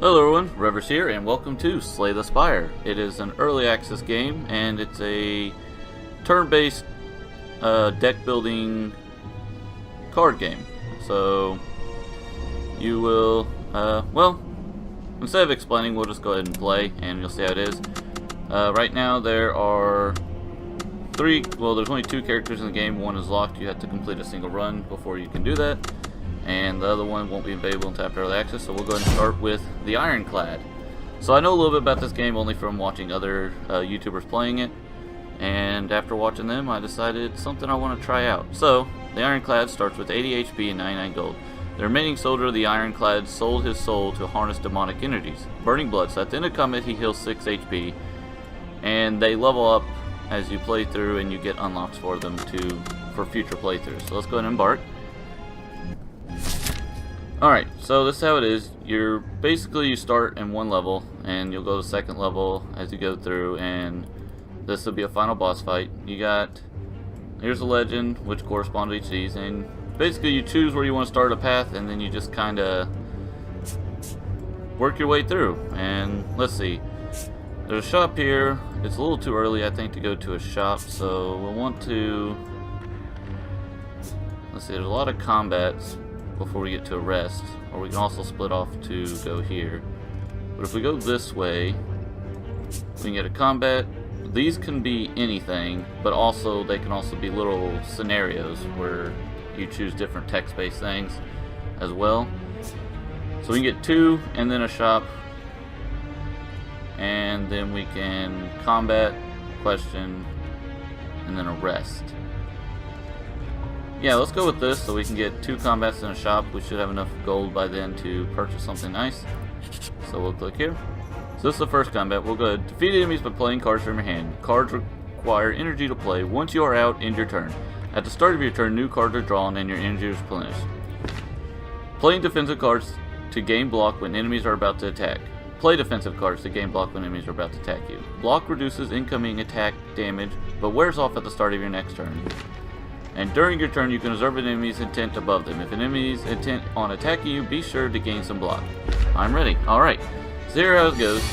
Hello everyone, Revers here, and welcome to Slay the Spire. It is an early access game, and it's a turn-based deck building card game. So you will, well, instead of explaining, we'll just go ahead and play, and you'll see how it is. Right now there are there's only two characters in the game. One is locked. You have to complete a single run before you can do that. And the other one won't be available until after early access, so we'll go ahead and start with the Ironclad. So I know a little bit about this game only from watching other YouTubers playing it, and after watching them I decided it's something I want to try out. So the Ironclad starts with 80 HP and 99 gold. The remaining soldier of the Ironclad sold his soul to harness demonic energies. Burning Blood, so at the end of combat he heals 6 HP, and they level up as you play through and you get unlocks for them for future playthroughs. So let's go ahead and embark. Alright, so this is how it is. You start in one level, and you'll go to the second level as you go through, and this will be a final boss fight. Here's a legend, which corresponds to each of these, and basically you choose where you want to start a path, and then you just kind of work your way through. And let's see, there's a shop here. It's a little too early, I think, to go to a shop, so we'll want to, let's see, there's a lot of combats before we get to a rest, or we can also split off to go here. But if we go this way, we can get a combat. These can be anything, but also they can also be little scenarios where you choose different text-based things as well. So we can get two, and then a shop, and then we can combat, question, and then a rest. Yeah, let's go with this so we can get two combats in a shop. We should have enough gold by then to purchase something nice. So we'll click here. So this is the first combat. We'll go ahead. Defeat enemies by playing cards from your hand. Cards require energy to play. Once you are out, end your turn. At the start of your turn, new cards are drawn and your energy is replenished. Playing defensive cards to gain block when enemies are about to attack. Play defensive cards to gain block when enemies are about to attack you. Block reduces incoming attack damage, but wears off at the start of your next turn. And during your turn, you can observe an enemy's intent above them. If an enemy's intent on attacking you, be sure to gain some block. I'm ready. Alright, so here how it goes.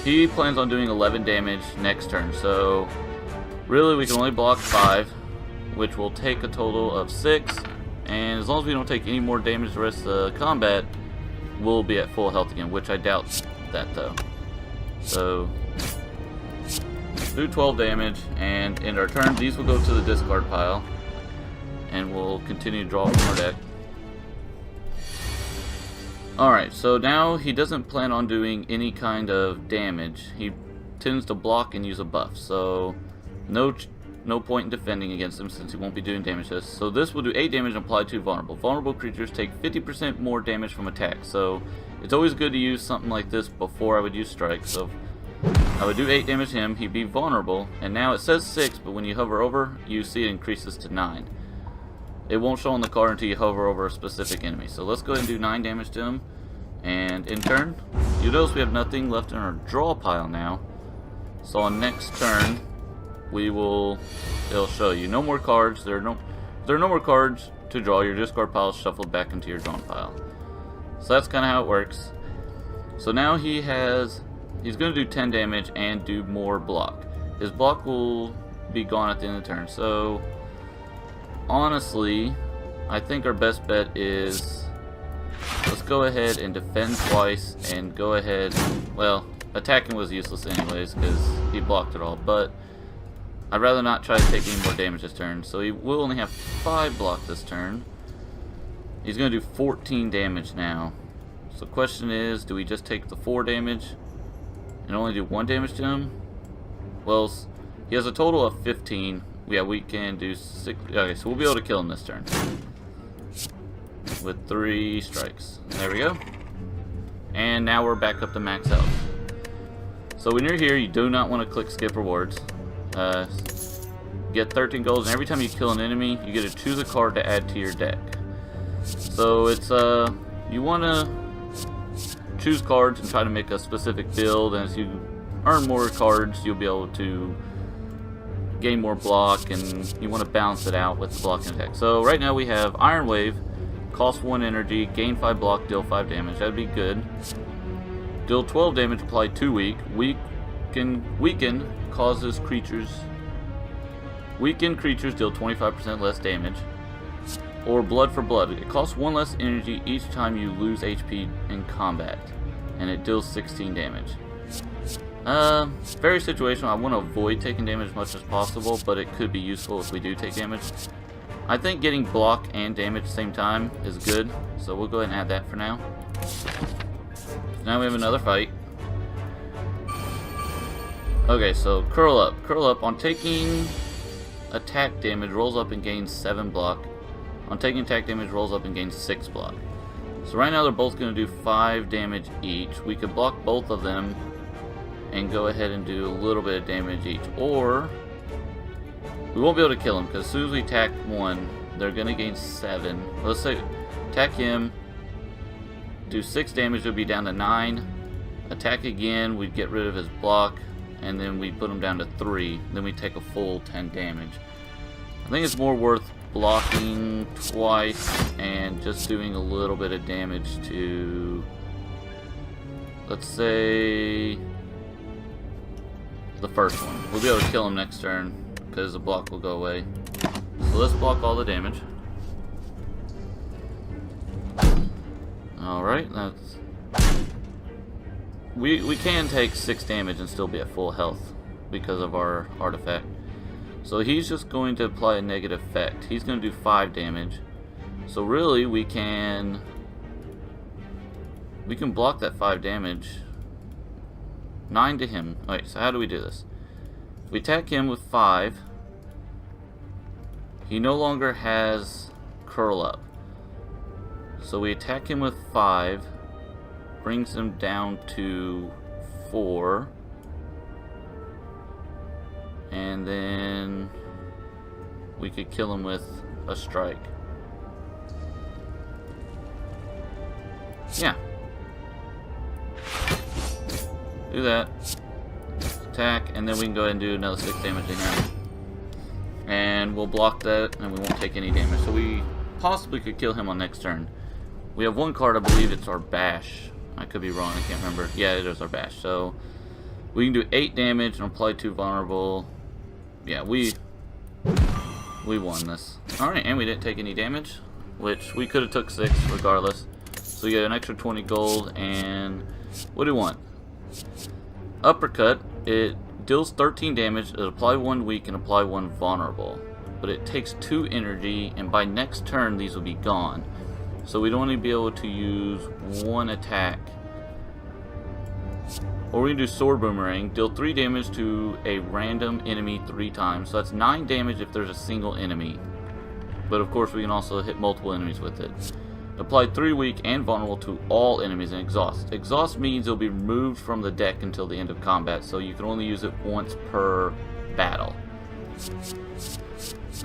He plans on doing 11 damage next turn, so really we can only block 5, which will take a total of 6. And as long as we don't take any more damage the rest of the combat, we'll be at full health again, which I doubt that though. So do 12 damage and end our turn. These will go to the discard pile, and we'll continue to draw from our deck. Alright, so now he doesn't plan on doing any kind of damage. He tends to block and use a buff, so no point in defending against him since he won't be doing damage to us. So this will do 8 damage and apply to vulnerable. Vulnerable creatures take 50% more damage from attack, so it's always good to use something like this before I would use strike. So I would do 8 damage to him, he'd be vulnerable, and now it says 6, but when you hover over, you see it increases to 9. It won't show on the card until you hover over a specific enemy. So let's go ahead and do 9 damage to him. And in turn, you notice we have nothing left in our draw pile now. So on next turn, it'll show you no more cards. There are no more cards to draw. Your discard pile is shuffled back into your drawn pile. So that's kind of how it works. So now he's going to do 10 damage and do more block. His block will be gone at the end of the turn. So honestly, I think our best bet is, let's go ahead and defend twice and go ahead, well, attacking was useless anyways because he blocked it all, but I'd rather not try to take any more damage this turn. So he will only have 5 block this turn. He's going to do 14 damage now. So the question is, do we just take the 4 damage and only do 1 damage to him? Well, he has a total of 15. Yeah, we can do 6. Okay, so we'll be able to kill him this turn with 3 strikes. There we go. And now we're back up to max health. So when you're here, you do not want to click skip rewards. Get 13 golds, and every time you kill an enemy, you get to choose a card to add to your deck. So it's you want to choose cards and try to make a specific build, and as you earn more cards, you'll be able to gain more block, and you want to balance it out with the block and attack. So right now we have Iron Wave, cost 1 energy, gain 5 block, deal 5 damage. That'd be good. Deal 12 damage, apply 2 weak. Weaken causes creatures. Weakened creatures deal 25% less damage. Or blood for blood. It costs 1 less energy each time you lose HP in combat. And it deals 16 damage. Very situational. I want to avoid taking damage as much as possible, but it could be useful if we do take damage. I think getting block and damage at the same time is good, so we'll go ahead and add that for now. Now we have another fight. Okay, so curl up. Curl up. On taking attack damage, rolls up and gains 7 block. On taking attack damage, rolls up and gains 6 block. So right now they're both going to do 5 damage each. We could block both of them and go ahead and do a little bit of damage each. Or we won't be able to kill him because as soon as we attack one, they're going to gain 7. Let's say attack him, do 6 damage, it'll be down to 9. Attack again, we'd get rid of his block, and then we put him down to 3. Then we take a full 10 damage. I think it's more worth blocking twice and just doing a little bit of damage to, let's say, the first one. We'll be able to kill him next turn because the block will go away. So let's block all the damage. Alright, that's... We can take 6 damage and still be at full health because of our artifact. So he's just going to apply a negative effect. He's going to do 5 damage. So really we can block that 5 damage. 9 to him. Alright, so how do we do this? We attack him with 5. He no longer has curl up. So we attack him with 5. Brings him down to 4. And then we could kill him with a strike. Yeah. Do that. Attack, and then we can go ahead and do another 6 damage to him. And we'll block that, and we won't take any damage. So we possibly could kill him on next turn. We have one card, I believe it's our Bash. I could be wrong, I can't remember. Yeah, it is our Bash. So we can do 8 damage and apply 2 vulnerable. Yeah, we won this. Alright, and we didn't take any damage, which we could have took 6 regardless. So we get an extra 20 gold, and what do we want? Uppercut, it deals 13 damage, it apply 1 weak and apply 1 vulnerable. But it takes 2 energy, and by next turn these will be gone. So we'd only be able to use 1 attack. Or we can do Sword Boomerang, deal 3 damage to a random enemy 3 times. So that's 9 damage if there's a single enemy. But of course we can also hit multiple enemies with it. Apply 3 weak and vulnerable to all enemies and exhaust. Exhaust means it'll be removed from the deck until the end of combat, so you can only use it once per battle.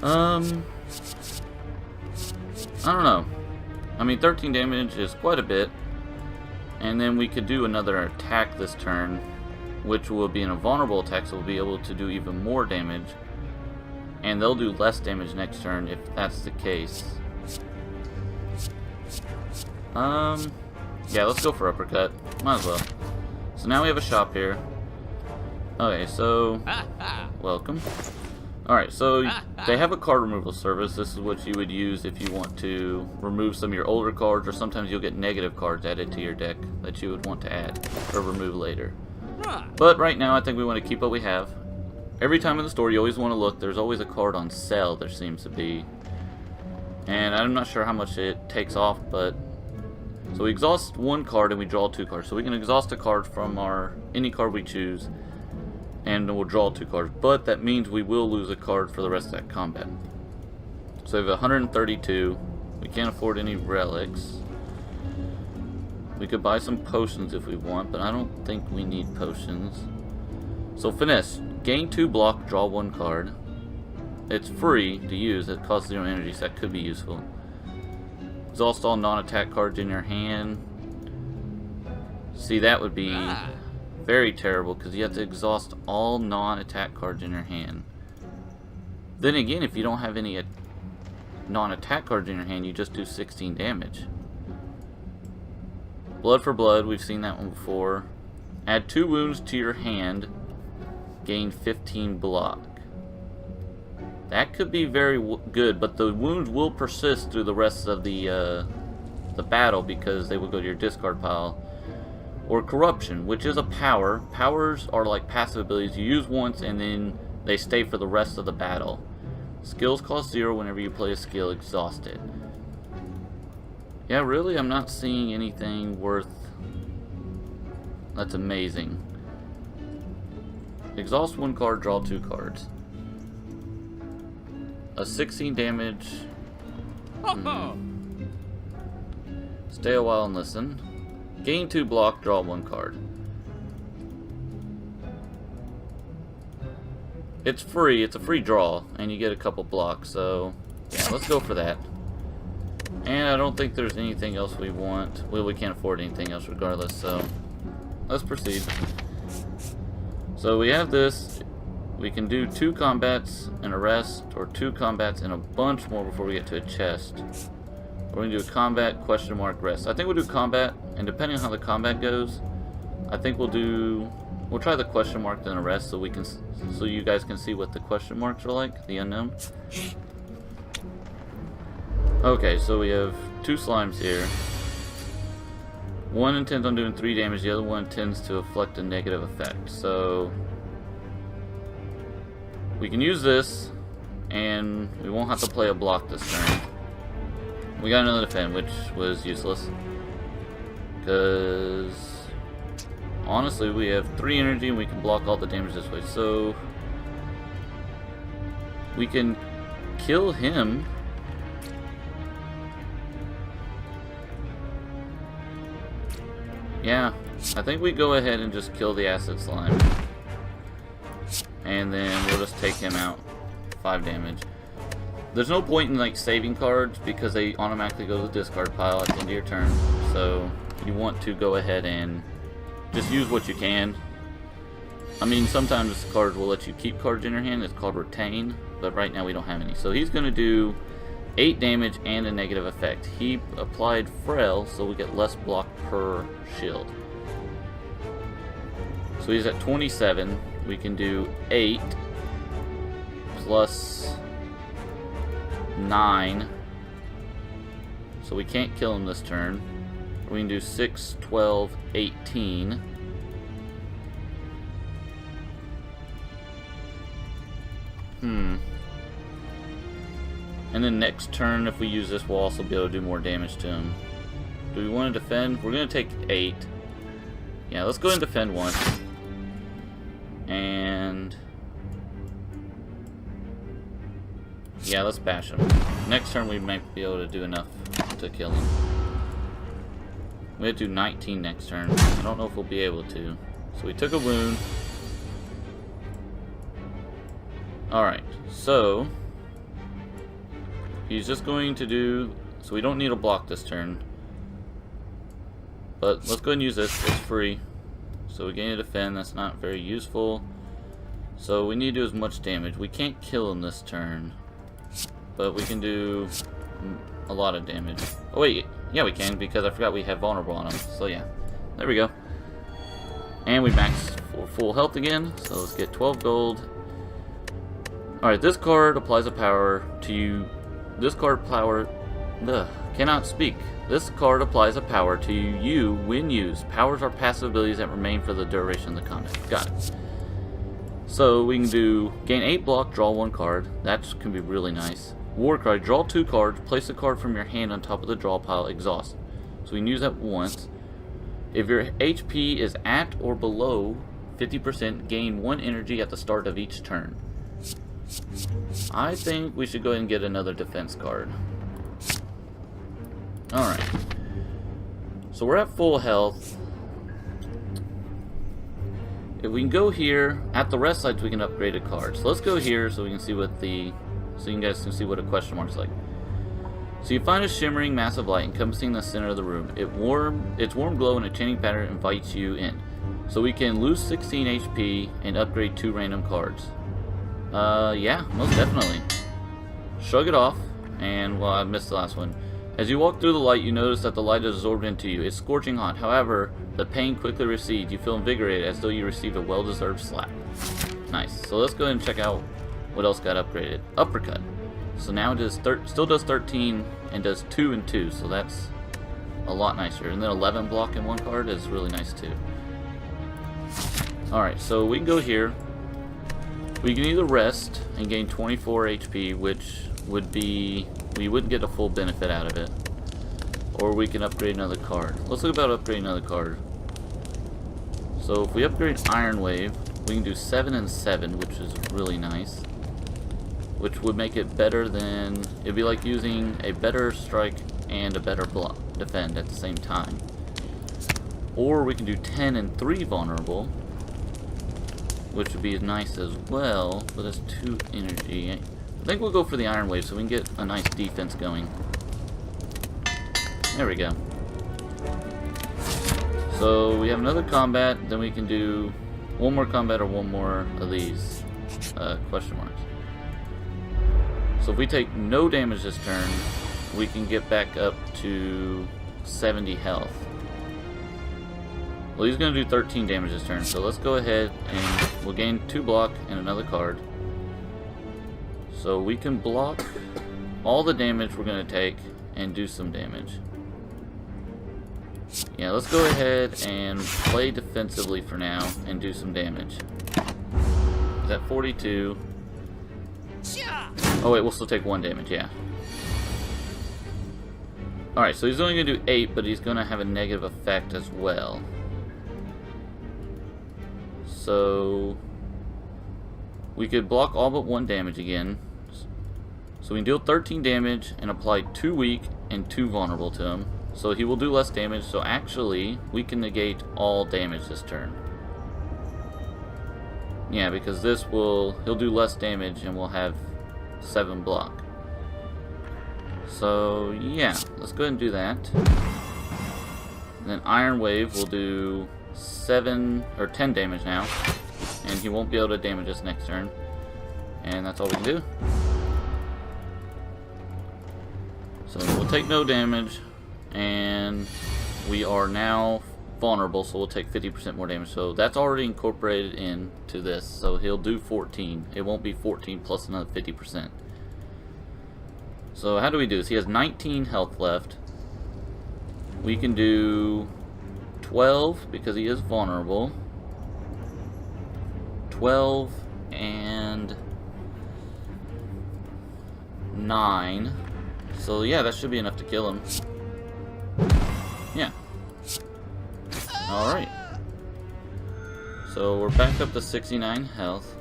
I don't know. I mean, 13 damage is quite a bit. And then we could do another attack this turn, which will be an invulnerable attack, so we'll be able to do even more damage. And they'll do less damage next turn if that's the case. Yeah, let's go for uppercut. Might as well. So now we have a shop here. Okay, so welcome. Alright, so they have a card removal service. This is what you would use if you want to remove some of your older cards, or sometimes you'll get negative cards added to your deck that you would want to add or remove later. But right now I think we want to keep what we have. Every time in the store you always want to look, there's always a card on sale, there seems to be. And I'm not sure how much it takes off, but... So we exhaust 1 card and we draw 2 cards. So we can exhaust a card from any card we choose, and we'll draw 2 cards. But that means we will lose a card for the rest of that combat. So we have 132. We can't afford any relics. We could buy some potions if we want, but I don't think we need potions. So finesse. Gain 2 block, draw 1 card. It's free to use. It costs 0 energy, so that could be useful. Exhaust all non-attack cards in your hand. See, that would be very terrible because you have to exhaust all non-attack cards in your hand. Then again, if you don't have any non-attack cards in your hand, you just do 16 damage. Blood for blood, we've seen that one before. Add 2 wounds to your hand. Gain 15 block. That could be very good, but the wounds will persist through the rest of the battle because they will go to your discard pile. Or Corruption, which is a power. Powers are like passive abilities. You use once and then they stay for the rest of the battle. Skills cost 0 whenever you play a skill exhausted. Yeah, really, I'm not seeing anything worth... That's amazing. Exhaust 1 card, draw 2 cards. A 16 damage. Stay a while and listen. Gain 2 block, draw 1 card. It's free, it's a free draw, and you get a couple blocks, so yeah, let's go for that. And I don't think there's anything else we want. Well, we can't afford anything else regardless, so let's proceed. So we have this. We can do 2 combats and a rest, or 2 combats and a bunch more before we get to a chest. We're going to do a combat, question mark, rest. I think we'll do combat, and depending on how the combat goes, I think we'll try the question mark then a rest so you guys can see what the question marks are like, the unknown. Okay, so we have 2 slimes here. One intends on doing 3 damage, the other one intends to inflict a negative effect. So we can use this, and we won't have to play a block this turn. We got another defend, which was useless. Because honestly, we have 3 energy and we can block all the damage this way. So we can kill him. Yeah, I think we go ahead and just kill the acid slime. And then we'll just take him out. 5 damage. There's no point in like saving cards because they automatically go to the discard pile at the end of your turn. So you want to go ahead and just use what you can. I mean, sometimes this card will let you keep cards in your hand. It's called retain, but right now we don't have any. So he's going to do 8 damage and a negative effect. He applied Frail, so we get less block per shield. So he's at 27. We can do 8 plus 9. So we can't kill him this turn. We can do 6, 12, 18. And then next turn, if we use this, we'll also be able to do more damage to him. Do we want to defend? We're going to take 8. Yeah, let's go ahead and defend once. And yeah, let's bash him. Next turn we might be able to do enough to kill him. We have to do 19 next turn. I don't know if we'll be able to. So we took a wound. Alright, so he's just going to do... So we don't need a block this turn. But let's go ahead and use this. It's free. So we gain a defend. That's not very useful. So we need to do as much damage. We can't kill him this turn. But we can do a lot of damage. Oh wait, yeah we can because I forgot we have vulnerable on him. So yeah, there we go. And we max for full health again. So let's get 12 gold. Alright, this card applies a power to you. This card cannot speak. This card applies a power to you when used. Powers are passive abilities that remain for the duration of the combat. Got it. So we can do gain 8 block, draw 1 card. That can be really nice. War card, draw 2 cards, place a card from your hand on top of the draw pile, exhaust. So we can use that once. If your HP is at or below 50%, gain 1 energy at the start of each turn. I think we should go ahead and get another defense card. Alright. So we're at full health. If we can go here, at the rest sites we can upgrade a card. So let's go here so we can see what so you guys can see what a question mark's like. So you find a shimmering massive light encompassing the center of the room. Its warm glow in a chaining pattern invites you in. So we can lose 16 HP and upgrade 2 random cards. Yeah, most definitely. Shrug it off, and well, I missed the last one. As you walk through the light, you notice that the light is absorbed into you. It's scorching hot. However, The pain quickly recedes. You feel invigorated as though you received a well-deserved slap. Nice. So let's go ahead and check out what else got upgraded. Uppercut. So now it does still does 13 and does 2 and 2. So that's a lot nicer. And then 11 block in one card is really nice too. Alright, so we can go here. We can either rest and gain 24 HP, which would be... we wouldn't get a full benefit out of it. Or we can upgrade another card. Let's look about upgrading another card. So if we upgrade Iron Wave, we can do 7 and 7, which is really nice. Which would make it better than... it'd be like using a better strike and a better block defend at the same time. Or we can do 10 and 3 vulnerable, which would be nice as well, but that's 2 energy. I think we'll go for the Iron Wave so we can get a nice defense going. There we go. So we have another combat, then we can do one more combat or one more of these question marks. So if we take no damage this turn, we can get back up to 70 health. Well, he's going to do 13 damage this turn, so let's go ahead and we'll gain 2 block and another card. So we can block all the damage we're going to take and do some damage. Yeah, let's go ahead and play defensively for now and do some damage. Is that 42? Oh wait, we'll still take 1 damage, yeah. Alright, so he's only going to do 8, but he's going to have a negative effect as well. So we could block all but 1 damage again. So we can deal 13 damage and apply 2 weak and 2 vulnerable to him. So he will do less damage, so actually we can negate all damage this turn. Yeah, because this he'll do less damage and we'll have 7 block. So yeah, let's go ahead and do that. And then Iron Wave will do 7 or 10 damage now, and he won't be able to damage us next turn. And that's all we can do. So we'll take no damage, and we are now vulnerable, so we'll take 50% more damage. So that's already incorporated into this, so he'll do 14. It won't be 14 plus another 50%. So how do we do this? He has 19 health left. We can do 12 because he is vulnerable. 12 and 9. So yeah, that should be enough to kill him. Yeah. Alright. So we're back up to 69 health.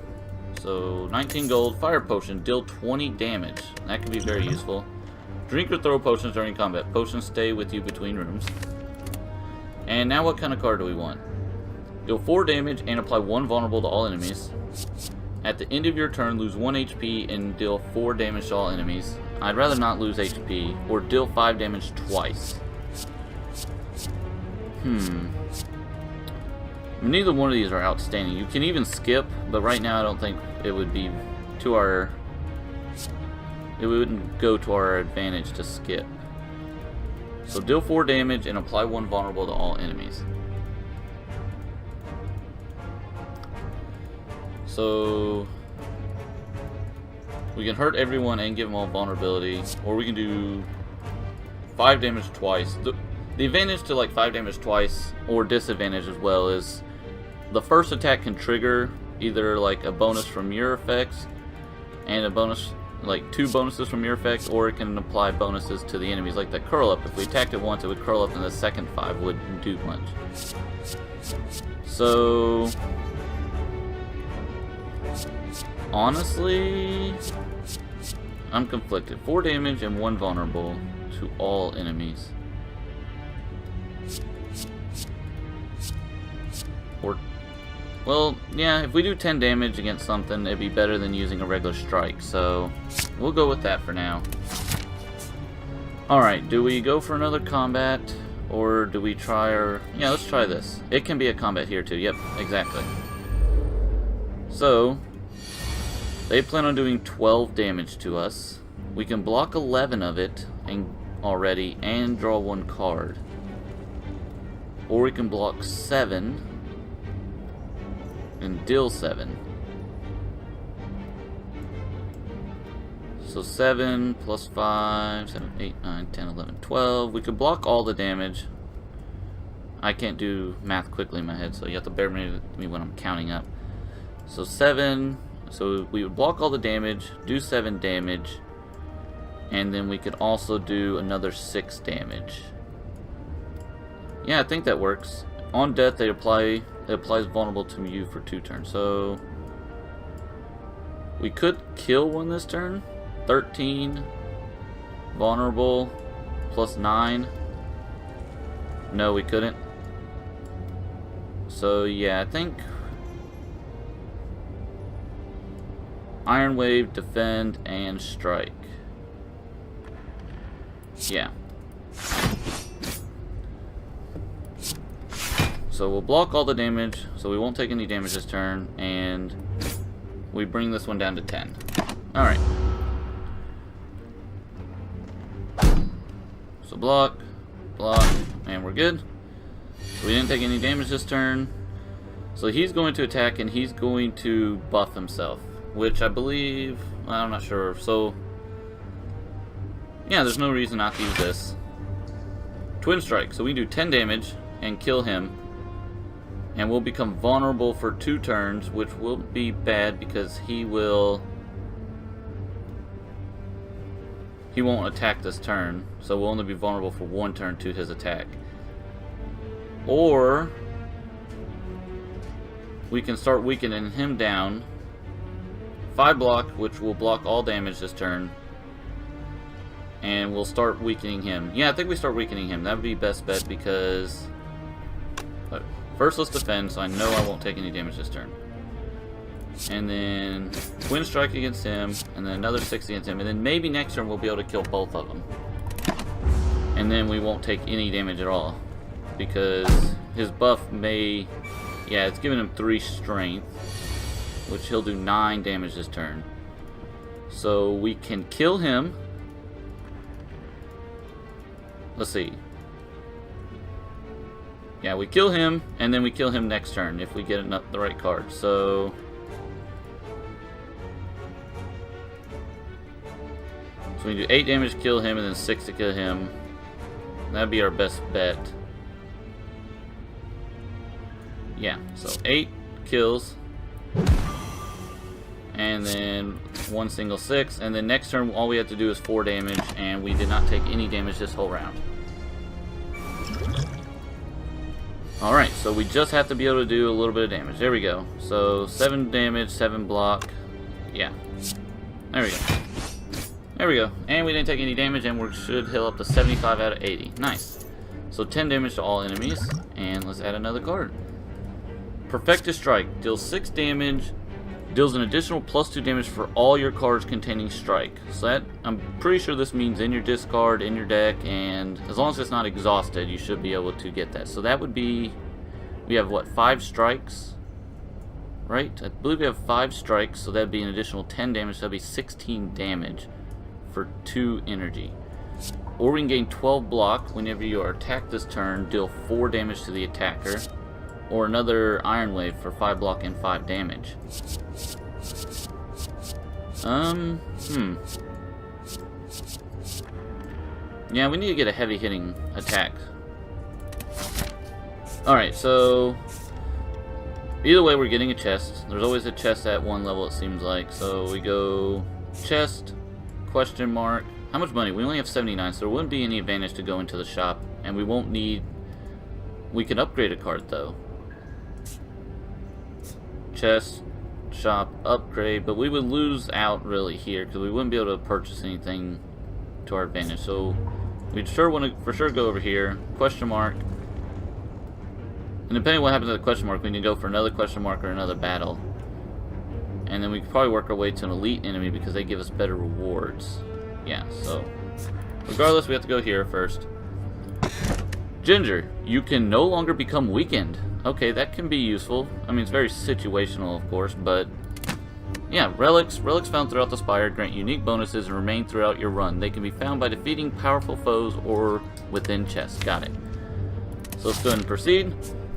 So 19 gold, fire potion, deal 20 damage. That could be very useful. Drink or throw potions during combat. Potions stay with you between rooms. And now what kind of card do we want? Deal 4 damage and apply 1 vulnerable to all enemies. At the end of your turn, lose 1 HP and deal 4 damage to all enemies. I'd rather not lose HP, or deal 5 damage twice. Neither one of these are outstanding. You can even skip, but right now I don't think it would be to our... it wouldn't go to our advantage to skip. So deal 4 damage and apply 1 vulnerable to all enemies. So we can hurt everyone and give them all vulnerability, or we can do 5 damage twice. The advantage to like 5 damage twice, or disadvantage as well, is the first attack can trigger either like a bonus from your effects and a bonus, like 2 bonuses from your effects, or it can apply bonuses to the enemies, like that curl up. If we attacked it once, it would curl up, and the second 5 wouldn't do much. So honestly, I'm conflicted. 4 damage and 1 vulnerable to all enemies. Or, well, yeah, if we do 10 damage against something, it'd be better than using a regular strike, so we'll go with that for now. Alright, do we go for another combat, or do we try our... yeah, let's try this. It can be a combat here too, yep, exactly. So they plan on doing 12 damage to us. We can block 11 of it already and draw 1 card. or we can block 7 and deal 7. So 7 plus 5, 7, 8, 9, 10, 11, 12. We could block all the damage. I can't do math quickly in my head, so you have to bear with me when I'm counting up. So 7, so we would block all the damage, do 7 damage, and then we could also do another 6 damage. Yeah, I think that works. On death, it applies vulnerable to you for 2 turns. So we could kill one this turn. 13 vulnerable plus 9. No, we couldn't. So yeah, I think Iron Wave, defend, and strike. Yeah. So we'll block all the damage, so we won't take any damage this turn, and we bring this one down to 10. Alright. So block, and we're good. So we didn't take any damage this turn. So he's going to attack, and he's going to buff himself, which I believe, well, I'm not sure. So yeah, there's no reason not to use this. Twin Strike, so we do 10 damage and kill him, and we'll become vulnerable for 2 turns, which will be bad because he won't attack this turn, so we'll only be vulnerable for 1 turn to his attack. Or we can start weakening him down. 5 block, which will block all damage this turn, and we'll start weakening him. Yeah, I think we start weakening him. That would be best bet because first let's defend, so I know I won't take any damage this turn. And then Twin Strike against him, and then another 6 against him, and then maybe next turn we'll be able to kill both of them. And then we won't take any damage at all, because his buff may, yeah, it's giving him 3 strength, which he'll do 9 damage this turn. So we can kill him. Let's see. Yeah, we kill him, and then we kill him next turn if we get the right card. So we do 8 damage to kill him, and then 6 to kill him. That'd be our best bet. Yeah, so 8 kills, and then 1 single 6, and then next turn all we have to do is 4 damage, and we did not take any damage this whole round. Alright, so we just have to be able to do a little bit of damage. There we go. So 7 damage, 7 block. Yeah. There we go. There we go. And we didn't take any damage, and we should heal up to 75 out of 80. Nice. So 10 damage to all enemies, and let's add another card. Perfected Strike. Deals 6 damage, deals an additional +2 damage for all your cards containing strike. So that, I'm pretty sure this means in your discard, in your deck, and as long as it's not exhausted, you should be able to get that. So that would be, we have what, 5 strikes? Right? I believe we have 5 strikes, so that'd be an additional 10 damage, so that'd be 16 damage for 2 energy. Or we can gain 12 block whenever you are attacked this turn, deal 4 damage to the attacker. Or another Iron Wave for 5 block and 5 damage. Yeah, we need to get a heavy hitting attack. Alright, so either way we're getting a chest. There's always a chest at 1 level, it seems like. So we go chest, question mark. How much money? We only have 79, so there wouldn't be any advantage to go into the shop. And we won't need, we can upgrade a card though. Chest, shop, upgrade, but we would lose out really here because we wouldn't be able to purchase anything to our advantage. So we'd sure want to for sure go over here, question mark, and depending on what happens to the question mark, we need to go for another question mark or another battle, and then we could probably work our way to an elite enemy because they give us better rewards. Yeah, so regardless, we have to go here first. Ginger, you can no longer become weakened. Okay, that can be useful. I mean, it's very situational, of course, but yeah, relics found throughout the spire grant unique bonuses and remain throughout your run. They can be found by defeating powerful foes or within chests. Got it. So let's go ahead and proceed.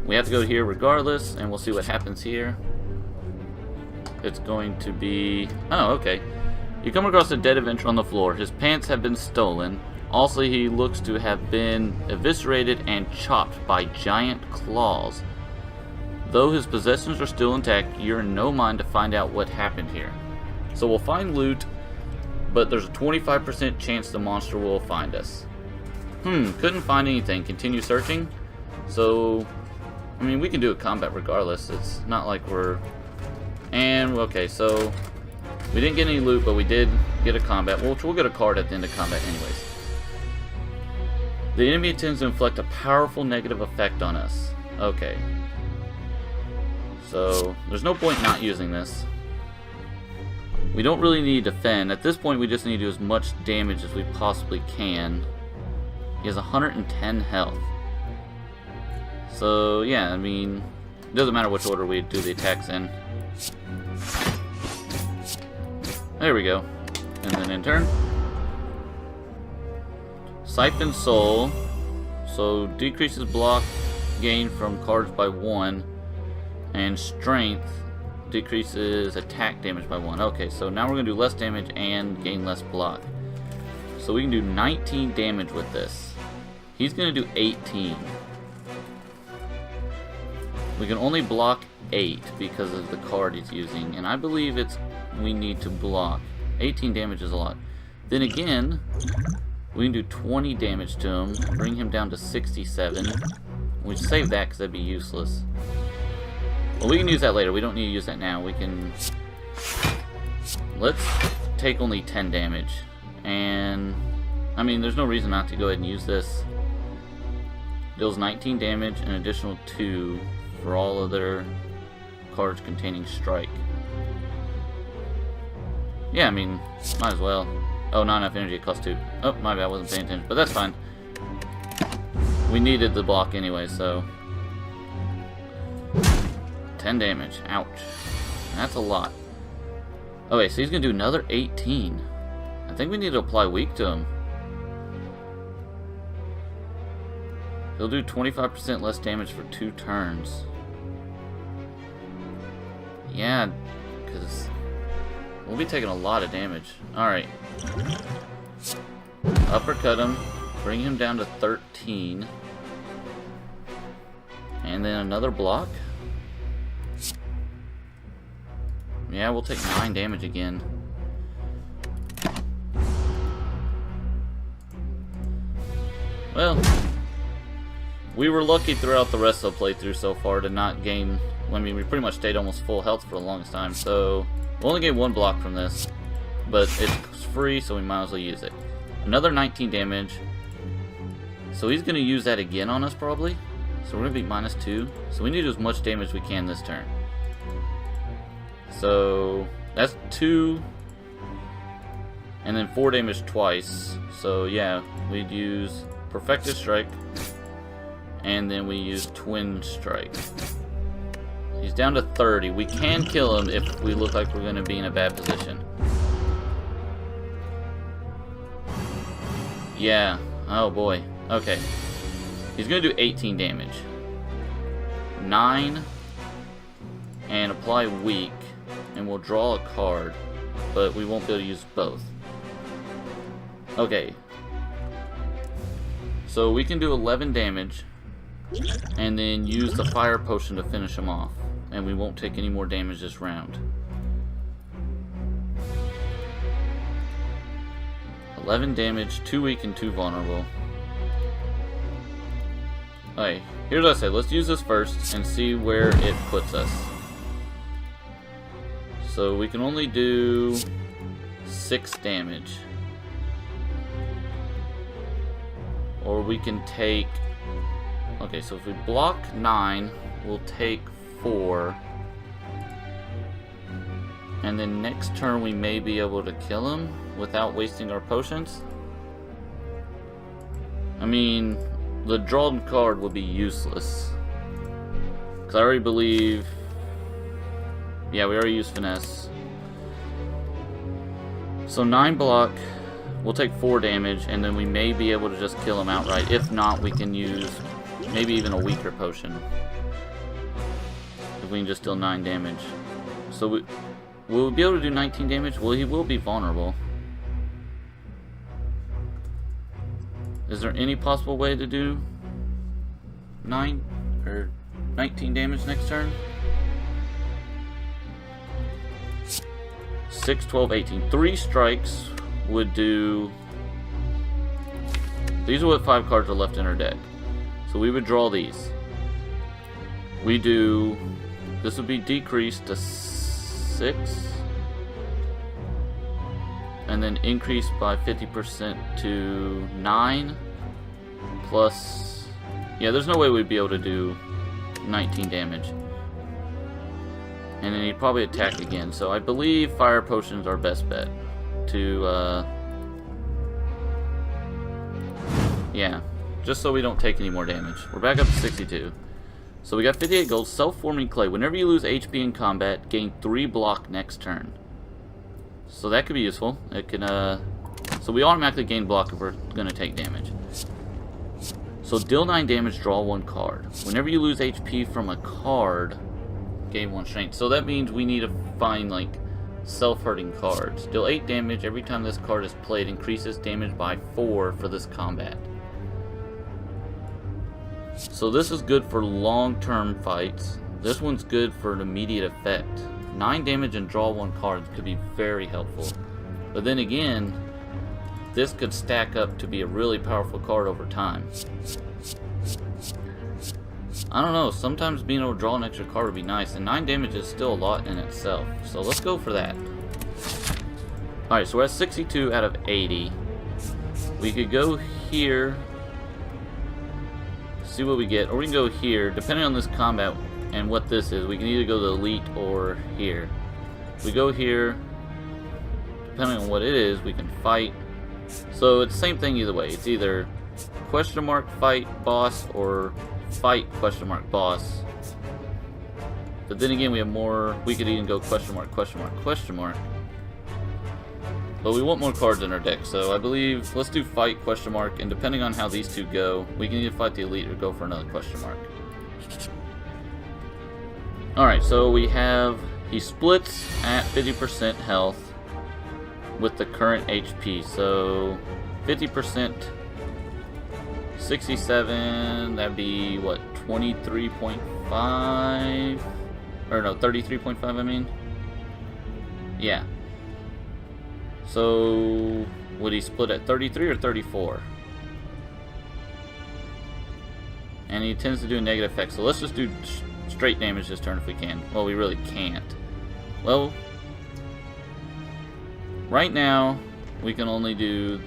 We have to go here regardless, and we'll see what happens here. It's going to be... oh, okay. You come across a dead adventurer on the floor. His pants have been stolen. Also, he looks to have been eviscerated and chopped by giant claws. Though his possessions are still intact, you're in no mind to find out what happened here. So we'll find loot, but there's a 25% chance the monster will find us. Couldn't find anything. Continue searching. So, I mean, we can do a combat regardless. It's not like we're... and, okay, so we didn't get any loot, but we did get a combat. We'll get a card at the end of combat anyways. The enemy tends to inflict a powerful negative effect on us. Okay. So, there's no point not using this. We don't really need to defend. At this point, we just need to do as much damage as we possibly can. He has 110 health. So, yeah, I mean, it doesn't matter which order we do the attacks in. There we go. And then in turn. Siphon Soul. So, decreases block gain from cards by 1. And Strength decreases attack damage by 1. Okay, so now we're going to do less damage and gain less block. So we can do 19 damage with this. He's going to do 18. We can only block 8 because of the card he's using. And I believe we need to block. 18 damage is a lot. Then again, we can do 20 damage to him. Bring him down to 67. We save that because that'd be useless. Well, we can use that later. We don't need to use that now. We can... let's take only 10 damage. And... I mean, there's no reason not to go ahead and use this. Deals 19 damage, an additional 2 for all other cards containing strike. Yeah, I mean, might as well. Oh, not enough energy, it costs 2. Oh, my bad, I wasn't paying attention. But that's fine. We needed the block anyway, so... 10 damage. Ouch. That's a lot. Okay, so he's going to do another 18. I think we need to apply weak to him. He'll do 25% less damage for 2 turns. Yeah, because we'll be taking a lot of damage. Alright. Uppercut him. Bring him down to 13. And then another block. Yeah, we'll take 9 damage again. Well, we were lucky throughout the rest of the playthrough so far to not gain... I mean, we pretty much stayed almost full health for the longest time, so... we'll only gain 1 block from this, but it's free, so we might as well use it. Another 19 damage. So he's going to use that again on us, probably. So we're going to be -2. So we need to do as much damage as we can this turn. So that's 2, and then 4 damage twice. So yeah, we'd use Perfected Strike, and then we use Twin Strike. He's down to 30. We can kill him if we look like we're going to be in a bad position. Yeah. Oh boy. Okay. He's going to do 18 damage. 9, and apply weak. And we'll draw a card, but we won't be able to use both. Okay. So we can do 11 damage, and then use the fire potion to finish him off. And we won't take any more damage this round. 11 damage, 2 weak and 2 vulnerable. Alright, here's what I say. Let's use this first and see where it puts us. So we can only do 6 damage. Or we can take... okay, so if we block 9, we'll take 4. And then next turn we may be able to kill him without wasting our potions. I mean, the drawn card would be useless. Because I already believe... yeah, we already used Finesse. So 9 block, we'll take 4 damage, and then we may be able to just kill him outright. If not, we can use maybe even a weaker potion. If we can just deal 9 damage. So will we be able to do 19 damage? Well, he will be vulnerable. Is there any possible way to do 9 or 19 damage next turn? 6, 12, 18. 3 strikes would do... These are what 5 cards are left in our deck. So we would draw these. We do... This would be decreased to 6. And then increased by 50% to 9. Plus... Yeah, there's no way we'd be able to do 19 damage. And then he'd probably attack again. So I believe Fire Potion's our best bet. To, yeah. Just so we don't take any more damage. We're back up to 62. So we got 58 gold. Self-forming clay. Whenever you lose HP in combat, gain 3 block next turn. So that could be useful. It can, so we automatically gain block if we're going to take damage. So deal 9 damage, draw 1 card. Whenever you lose HP from a card, gain 1 strength. So that means we need to find, like, self-hurting cards. Deal 8 damage every time this card is played. Increases damage by 4 for this combat. So this is good for long-term fights. This one's good for an immediate effect. 9 damage and draw 1 card could be very helpful. But then again, this could stack up to be a really powerful card over time. I don't know, sometimes being able to draw an extra card would be nice, and 9 damage is still a lot in itself. So let's go for that. Alright, so we're at 62 out of 80. We could go here, see what we get, or we can go here. Depending on this combat and what this is, we can either go to Elite or here. If we go here, depending on what it is, we can fight. So it's the same thing either way. It's either question mark fight boss or fight question mark boss. But then again, we have more. We could even go question mark question mark question mark. But we want more cards in our deck, so I believe let's do fight question mark, and depending on how these two go, we can either fight the Elite or go for another question mark. Alright, so we have, he splits at 50% health with the current HP, so 50%, 67, that'd be what, 23.5, or no, 33.5 I mean, yeah. So, would he split at 33 or 34? And he tends to do a negative effect, so let's just do straight damage this turn if we can. Well, we really can't. Well, right now, we can only do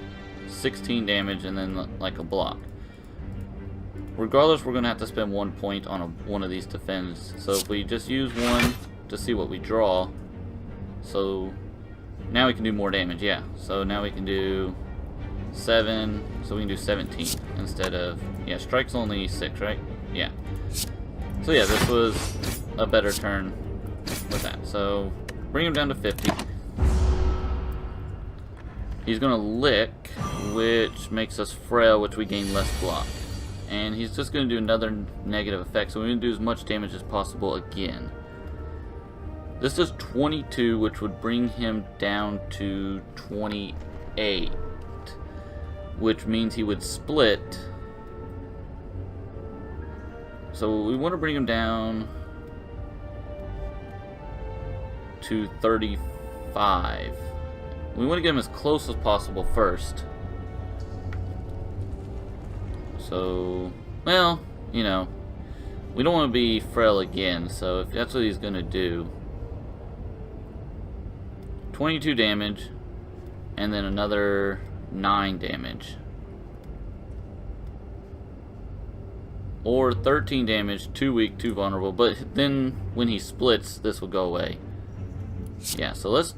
16 damage and then like a block. Regardless, we're going to have to spend 1 point on one of these defends. So if we just use one to see what we draw, so now we can do more damage, yeah. So now we can do 7, so we can do 17 instead of, yeah, strike's only 6, right? Yeah. So yeah, this was a better turn with that. So bring him down to 50. He's gonna lick, which makes us frail, which we gain less block. And he's just gonna do another negative effect, so we're gonna do as much damage as possible again. This is 22, which would bring him down to 28, which means he would split. So we want to bring him down to 35. We want to get him as close as possible first. So, well, you know, we don't want to be frail again, so if that's what he's going to do, 22 damage, and then another 9 damage. Or 13 damage, 2 weak, 2 vulnerable, but then when he splits, this will go away. Yeah, so let's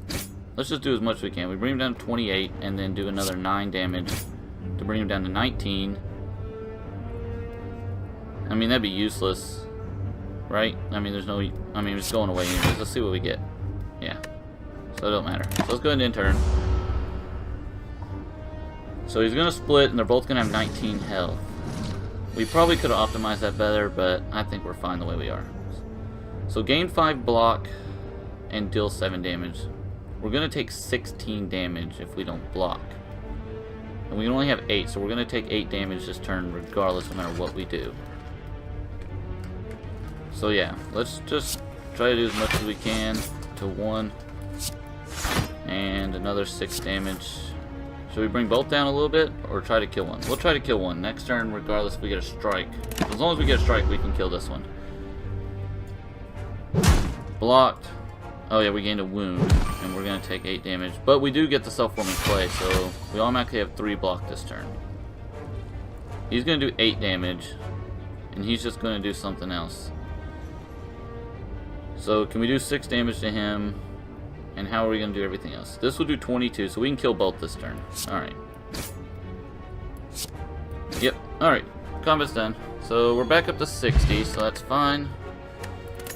just do as much as we can. We bring him down to 28, and then do another 9 damage to bring him down to 19. I mean, that'd be useless, right? I mean, there's no, I mean, it's going away anyways. Let's see what we get. Yeah, so it don't matter. So let's go ahead and end turn. So he's gonna split, and they're both gonna have 19 health. We probably could have optimized that better, but I think we're fine the way we are. So gain 5 block and deal 7 damage. We're going to take 16 damage if we don't block. And we only have 8, so we're going to take 8 damage this turn regardless no matter what we do. So yeah, let's just try to do as much as we can to 1. And another 6 damage. Should we bring both down a little bit or try to kill one? We'll try to kill one. Next turn, regardless if we get a strike. As long as we get a strike, we can kill this one. Blocked. Oh yeah, we gained a wound. And we're going to take 8 damage. But we do get the self-forming clay, so we automatically have 3 blocked this turn. He's going to do 8 damage. And he's just going to do something else. So can we do 6 damage to him? And how are we going to do everything else? This will do 22, so we can kill both this turn. Alright. Yep, alright. Combat's done. So we're back up to 60, so that's fine.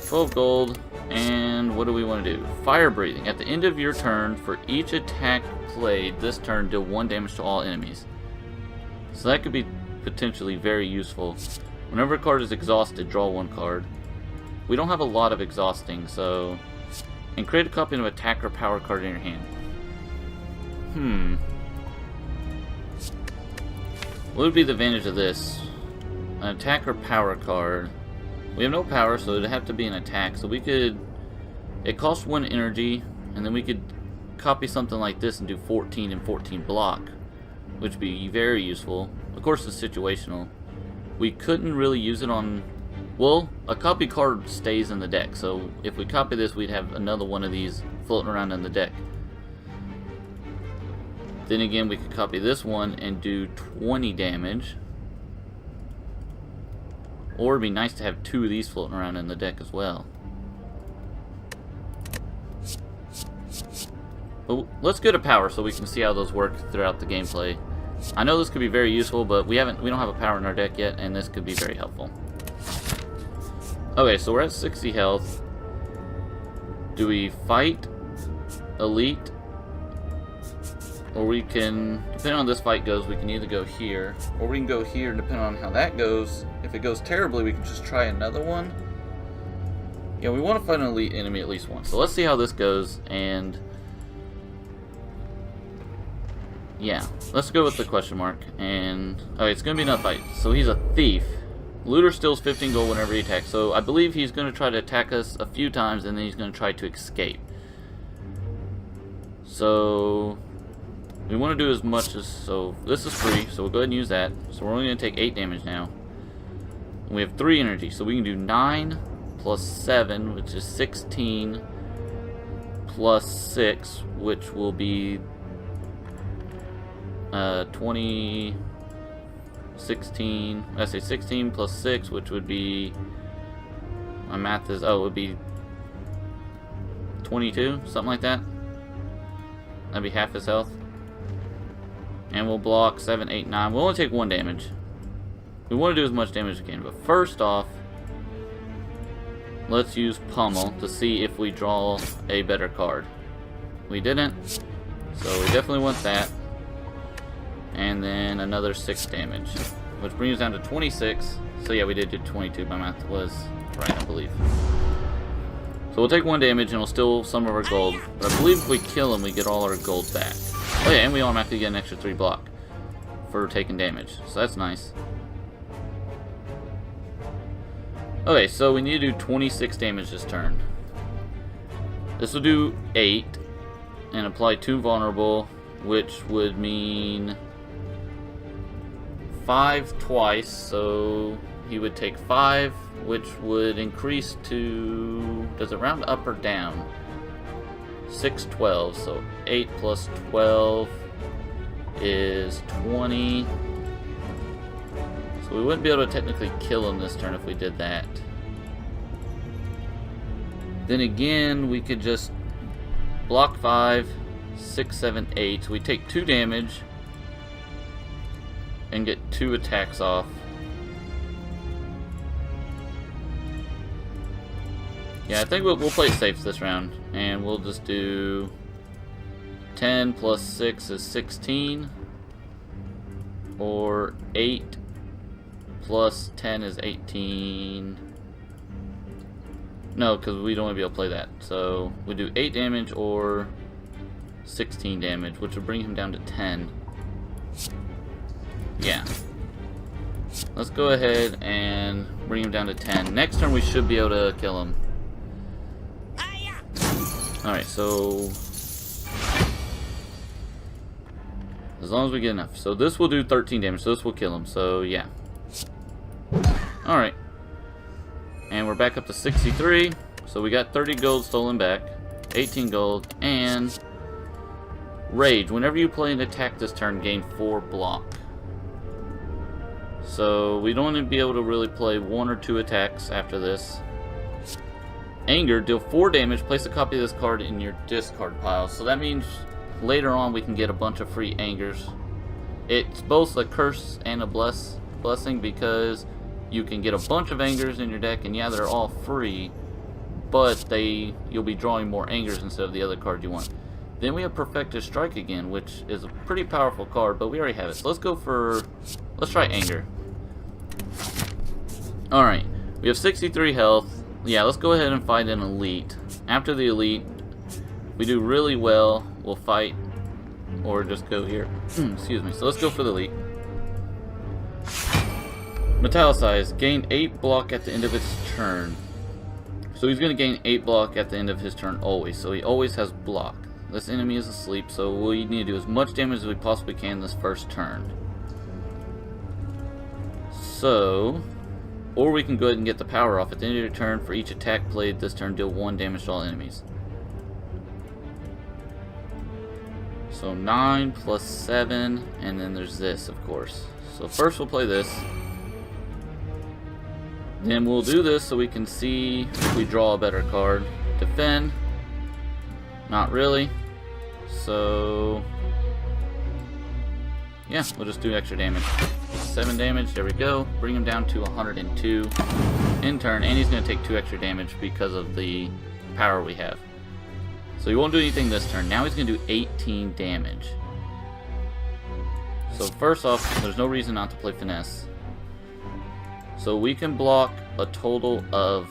12 gold. And what do we want to do? Fire breathing. At the end of your turn, for each attack played this turn, deal 1 damage to all enemies. So that could be potentially very useful. Whenever a card is exhausted, draw 1 card. We don't have a lot of exhausting, so... And create a copy of an attack or power card in your hand. What would be the advantage of this? An attack or power card. We have no power, so it'd have to be an attack. So we could... It costs 1 energy, and then we could copy something like this and do 14 and 14 block. Which would be very useful. Of course, it's situational. We couldn't really use it on... Well, a copy card stays in the deck, so if we copy this, we'd have another one of these floating around in the deck. Then again, we could copy this one and do 20 damage. Or it'd be nice to have 2 of these floating around in the deck as well. But let's go to power so we can see how those work throughout the gameplay. I know this could be very useful, but we don't have a power in our deck yet, and this could be very helpful. Okay, so we're at 60 health. Do we fight elite? Or we can, depending on how this fight goes, we can either go here, or we can go here, and depending on how that goes, if it goes terribly, we can just try another one. Yeah, we want to fight an elite enemy at least once. So let's see how this goes, and... Yeah, let's go with the question mark, and... Okay, it's going to be another fight. So he's a thief. Looter steals 15 gold whenever he attacks, so I believe he's going to try to attack us a few times and then he's going to try to escape. So we want to do as much as... So this is free, so we'll go ahead and use that. So we're only going to take 8 damage now. And we have 3 energy, so we can do 9 plus 7, which is 16, plus 6, which will be 20... 16, I say 16 plus 6, which would be, my math is, it would be 22, something like that. That'd be half his health. And we'll block 7, 8, 9. We'll only take 1 damage. We want to do as much damage as we can, but first off, let's use Pummel to see if we draw a better card. We didn't, so we definitely want that. And then another 6 damage, which brings us down to 26. So yeah, we did do 22. My math was right, I believe. So we'll take 1 damage and we'll steal some of our gold. But I believe if we kill him, we get all our gold back. Oh yeah, and we automatically get an extra 3 block for taking damage. So that's nice. Okay, so we need to do 26 damage this turn. This will do 8 and apply 2 vulnerable, which would mean 5 twice, so he would take 5, which would increase to, does it round up or down? 6, 12, so 8 plus 12 is 20. So we wouldn't be able to technically kill him this turn if we did that. Then again, we could just block 5, 6, 7, 8. So we take 2 damage and get 2 attacks off. Yeah, I think we'll play it safe this round, and we'll just do 10 plus 6 is 16, or 8 plus 10 is 18. No, because we don't want to be able to play that. So we do 8 damage or 16 damage, which would bring him down to 10. Yeah. Let's go ahead and bring him down to 10. Next turn we should be able to kill him. Alright, so as long as we get enough. So this will do 13 damage, so this will kill him. So yeah. Alright. And we're back up to 63. So we got 30 gold stolen back, 18 gold, and Rage. Whenever you play an attack this turn, gain 4 block. So we don't even be able to really play 1 or 2 attacks after this. Anger, deal 4 damage, place a copy of this card in your discard pile. So that means later on we can get a bunch of free angers. It's both a curse and a blessing because you can get a bunch of angers in your deck, and yeah, they're all free, but you'll be drawing more angers instead of the other card you want. Then we have Perfected Strike again, which is a pretty powerful card, but we already have it. So let's try Anger. Alright, we have 63 health. Yeah, let's go ahead and fight an elite. After the elite, we do really well, we'll fight, or just go here. Excuse me. So let's go for the elite. Metallicize, gain 8 block at the end of its turn. So he's going to gain 8 block at the end of his turn always. So he always has block. This enemy is asleep, so we need to do as much damage as we possibly can this first turn. So, or we can go ahead and get the power off. At the end of your turn, for each attack played this turn, deal 1 damage to all enemies. So 9 plus 7, and then there's this, of course. So first we'll play this. Then we'll do this so we can see if we draw a better card. Defend. Not really. So yeah, we'll just do extra damage. 7 damage, there we go. Bring him down to 102 in turn, and he's going to take 2 extra damage because of the power we have. So he won't do anything this turn. Now he's going to do 18 damage. So first off, there's no reason not to play Finesse. So we can block a total of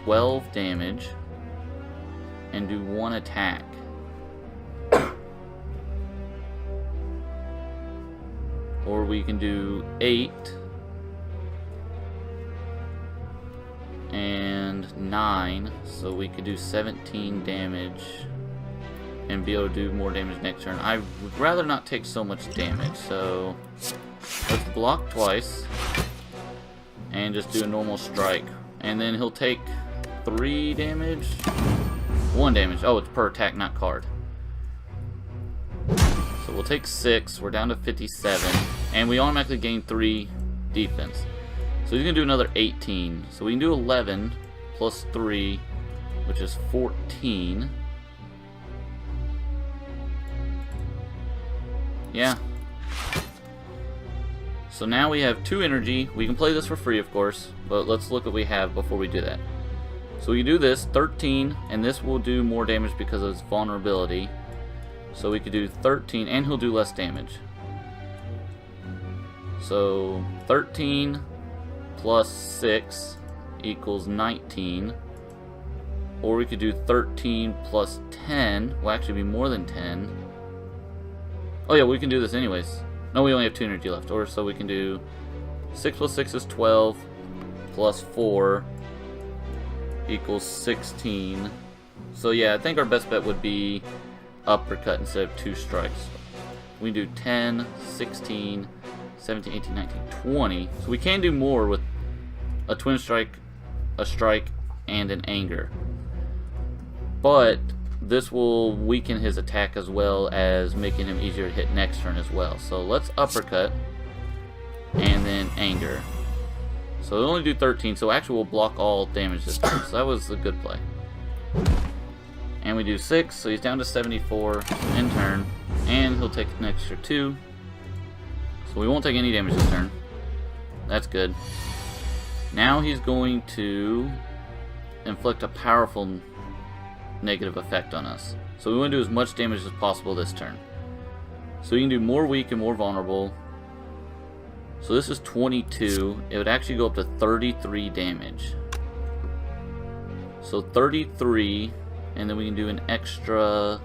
12 damage and do 1 attack. Or we can do 8 and 9, so we could do 17 damage and be able to do more damage next turn. I would rather not take so much damage, so let's block twice and just do a normal strike. And then he'll take 3 damage, 1 damage. Oh, it's per attack, not card. So we'll take 6, we're down to 57, and we automatically gain 3 defense. So he's going to do another 18. So we can do 11 plus 3, which is 14. Yeah. So now we have 2 energy. We can play this for free, of course, but let's look what we have before we do that. So we do this, 13, and this will do more damage because of its vulnerability. So we could do 13, and he'll do less damage. So 13 plus 6 equals 19. Or we could do 13 plus 10. Will actually be more than 10. Oh yeah, we can do this anyways. No, we only have 2 energy left. Or so we can do 6 plus 6 is 12. Plus 4 equals 16. So yeah, I think our best bet would be uppercut instead of 2 strikes. We do 10, 16, 17, 18, 19, 20. So we can do more with a twin strike, a strike, and an anger. But this will weaken his attack as well as making him easier to hit next turn as well. So let's uppercut and then anger. So we'll only do 13, so actually we'll block all damage this turn. So that was a good play. And we do 6, so he's down to 74 in turn. And he'll take an extra 2. So we won't take any damage this turn. That's good. Now he's going to inflict a powerful negative effect on us. So we want to do as much damage as possible this turn. So you can do more weak and more vulnerable. So this is 22. It would actually go up to 33 damage. So 33, and then we can do an extra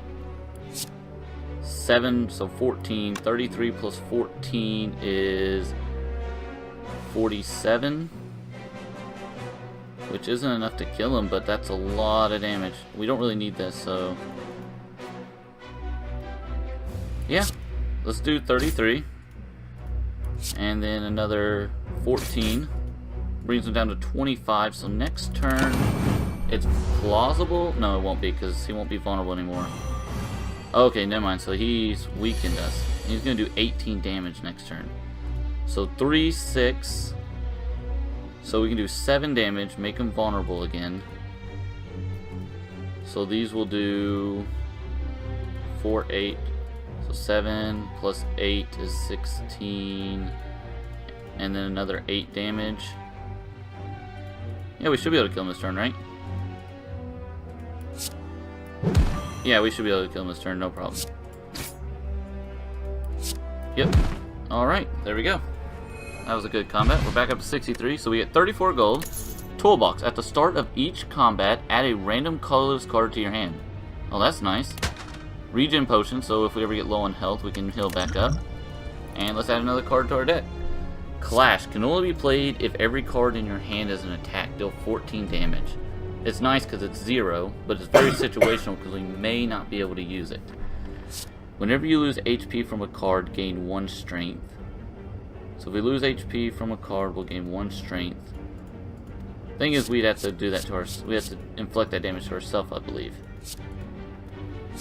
7, so 14. 33 plus 14 is 47. Which isn't enough to kill him, but that's a lot of damage. We don't really need this, so... yeah, let's do 33. And then another 14. Brings him down to 25, so next turn... it's plausible? No, it won't be, because he won't be vulnerable anymore. Okay, never mind, so he's weakened us. He's going to do 18 damage next turn. So 3, 6... so we can do 7 damage, make him vulnerable again. So these will do 4, 8. So 7 plus 8 is 16. And then another 8 damage. Yeah, we should be able to kill him this turn, right? Yeah, we should be able to kill him this turn, no problem. Yep. Alright, there we go. That was a good combat. We're back up to 63, so we get 34 gold. Toolbox. At the start of each combat, add a random colorless card to your hand. Oh, that's nice. Regen potion, so if we ever get low on health, we can heal back up. And let's add another card to our deck. Clash. Can only be played if every card in your hand is an attack. Deal 14 damage. It's nice because it's 0, but it's very situational because we may not be able to use it. Whenever you lose HP from a card, gain 1 strength. So if we lose HP from a card, we'll gain 1 strength. Thing is, we'd have to do that to our... we have to inflict that damage to ourselves, I believe.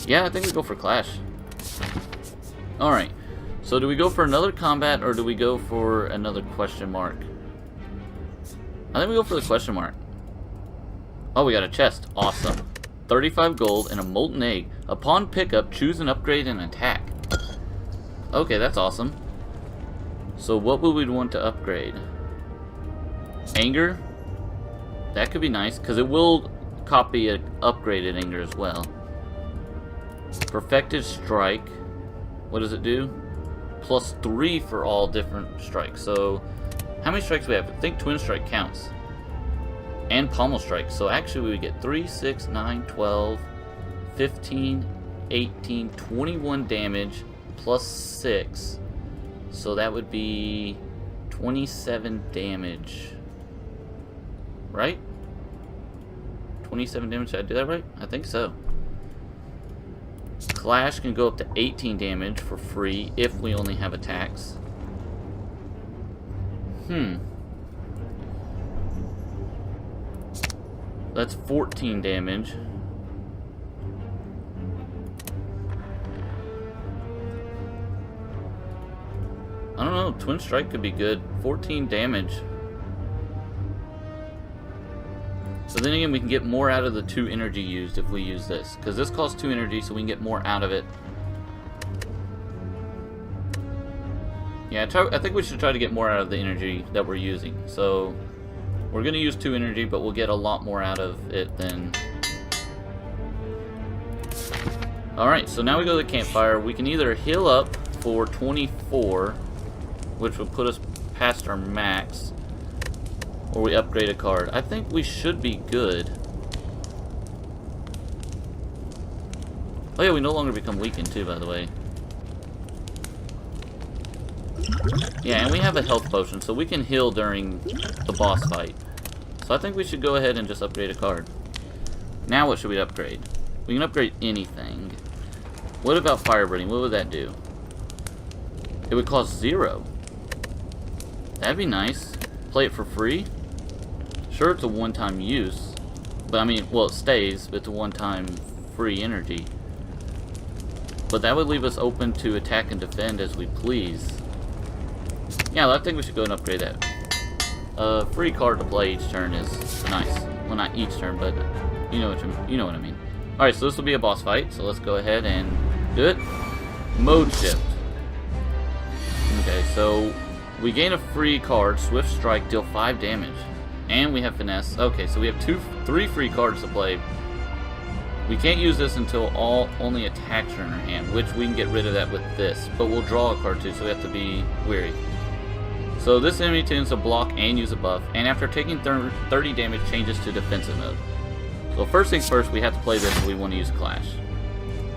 Yeah, I think we go for Clash. Alright. So do we go for another combat, or do we go for another question mark? I think we go for the question mark. Oh, we got a chest. Awesome. 35 gold and a molten egg. Upon pickup, choose an upgrade and attack. Okay, that's awesome. So what would we want to upgrade? Anger? That could be nice, because it will copy an upgraded anger as well. Perfected strike. What does it do? Plus 3 for all different strikes. So, how many strikes do we have? I think twin strike counts. And pommel strike. So actually we would get 3, 6, 9, 12, 15, 18, 21 damage plus 6. So that would be 27 damage. Right? 27 damage, did I do that right? I think so. Clash can go up to 18 damage for free if we only have attacks. That's 14 damage. I don't know, Twin Strike could be good. 14 damage. So then again, we can get more out of the 2 energy used if we use this. Because this costs 2 energy, so we can get more out of it. Yeah, I think we should try to get more out of the energy that we're using. So, we're going to use 2 energy, but we'll get a lot more out of it than... Alright, so now we go to the campfire. We can either heal up for 24, which would put us past our max, or we upgrade a card. I think we should be good. Oh yeah, we no longer become weakened too, by the way. Yeah, and we have a health potion, so we can heal during the boss fight. So I think we should go ahead and just upgrade a card. Now what should we upgrade? We can upgrade anything. What about fire breathing? What would that do? It would cost 0. That'd be nice. Play it for free? Sure, it's a one-time use. But I mean, well, it stays, but it's a one-time free energy. But that would leave us open to attack and defend as we please. Yeah, I think we should go and upgrade that. A free card to play each turn is nice. Well, not each turn, but you know what I mean. Alright, so this will be a boss fight, so let's go ahead and do it. Mode shift. Okay, so we gain a free card, Swift Strike, deal 5 damage. And we have Finesse. Okay, so we have 3 free cards to play. We can't use this until only attacks are in our hand, which we can get rid of that with this. But we'll draw a card too, so we have to be wary. So this enemy tends to block and use a buff, and after taking 30 damage changes to defensive mode. So first things first, we have to play this if we want to use Clash.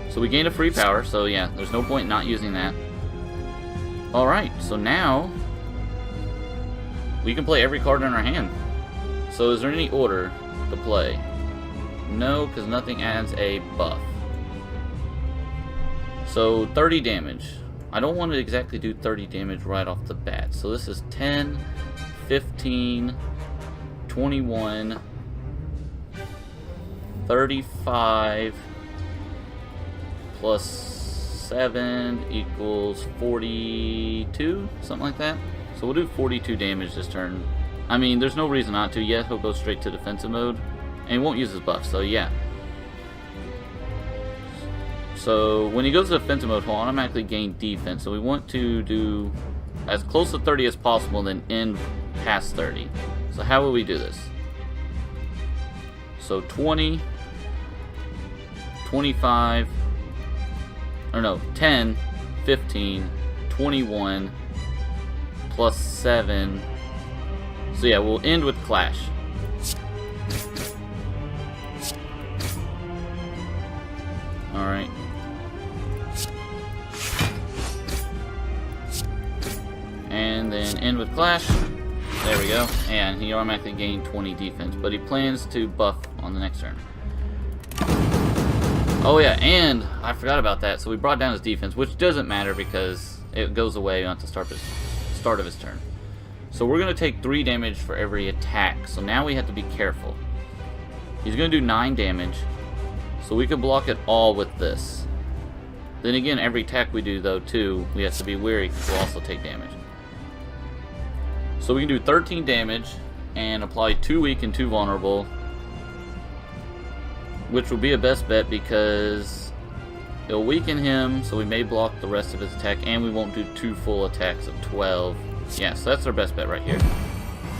So we gain a free power, so yeah, there's no point not using that. Alright, so now we can play every card in our hand. So is there any order to play? No, because nothing adds a buff. So 30 damage. I don't want to exactly do 30 damage right off the bat. So this is 10, 15, 21, 35 plus 7 equals 42, something like that. So we'll do 42 damage this turn. I mean, there's no reason not to. Yes, he'll go straight to defensive mode, and he won't use his buff, so yeah. So when he goes to defensive mode, he'll automatically gain defense. So we want to do as close to 30 as possible and then end past 30. So how will we do this? So 20, 25, or no, 10, 15, 21, plus 7. So yeah, we'll end with Clash. Alright. And then end with Clash. There we go. And he automatically gained 20 defense, but he plans to buff on the next turn. Oh yeah, and I forgot about that. So we brought down his defense, which doesn't matter because it goes away at the start of his turn. So we're going to take 3 damage for every attack. So now we have to be careful. He's going to do 9 damage. So we can block it all with this. Then again, every attack we do though too, we have to be wary because we'll also take damage. So we can do 13 damage and apply 2 weak and 2 vulnerable, which will be a best bet because it'll weaken him, so we may block the rest of his attack, and we won't do 2 full attacks of 12. Yeah, so that's our best bet right here.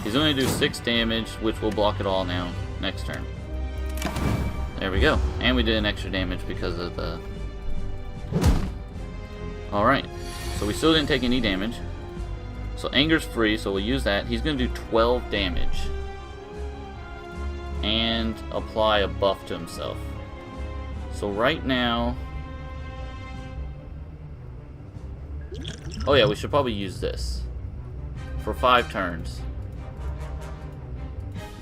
He's only do 6 damage, which will block it all now next turn. There we go. And we did an extra damage because of the... Alright, so we still didn't take any damage. So Anger's free, so we'll use that. He's going to do 12 damage. And apply a buff to himself. So right now... Oh yeah, we should probably use this. For 5 turns.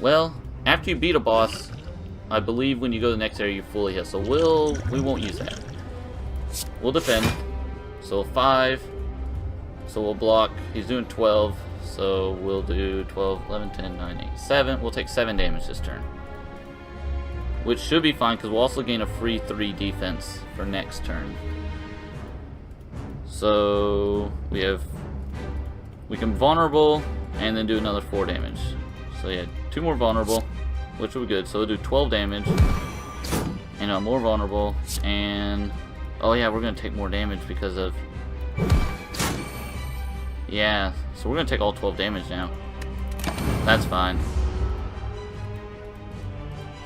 Well, after you beat a boss, I believe when you go to the next area you fully hit. So we won't use that. We'll defend. So 5. So we'll block. He's doing 12. So we'll do 12, 11, 10, 9, 8, 7. We'll take 7 damage this turn. Which should be fine because we'll also gain a free 3 defense for next turn. So we can vulnerable and then do another 4 damage. So yeah, 2 more vulnerable, which will be good. So we'll do 12 damage and more vulnerable, and oh yeah, we're gonna take more damage because of so we're gonna take all 12 damage now. That's fine.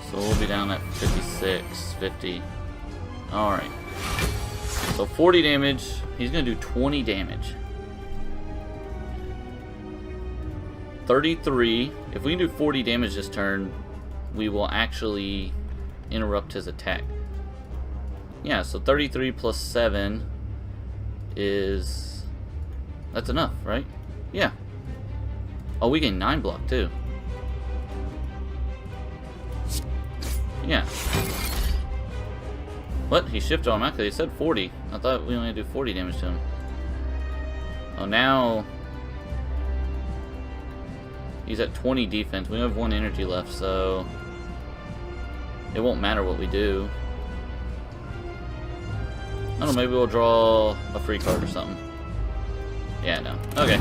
So we'll be down at 56, 50. Alright. So 40 damage. He's going to do 20 damage. 33. If we can do 40 damage this turn, we will actually interrupt his attack. Yeah, so 33 plus 7 is... That's enough, right? Yeah. Oh, we gain 9 block too. Yeah. What? He shifted automatically. He said 40. I thought we only do 40 damage to him. Oh, now he's at 20 defense. We have 1 energy left, so it won't matter what we do. I don't know, maybe we'll draw a free card or something. Yeah, no. Okay.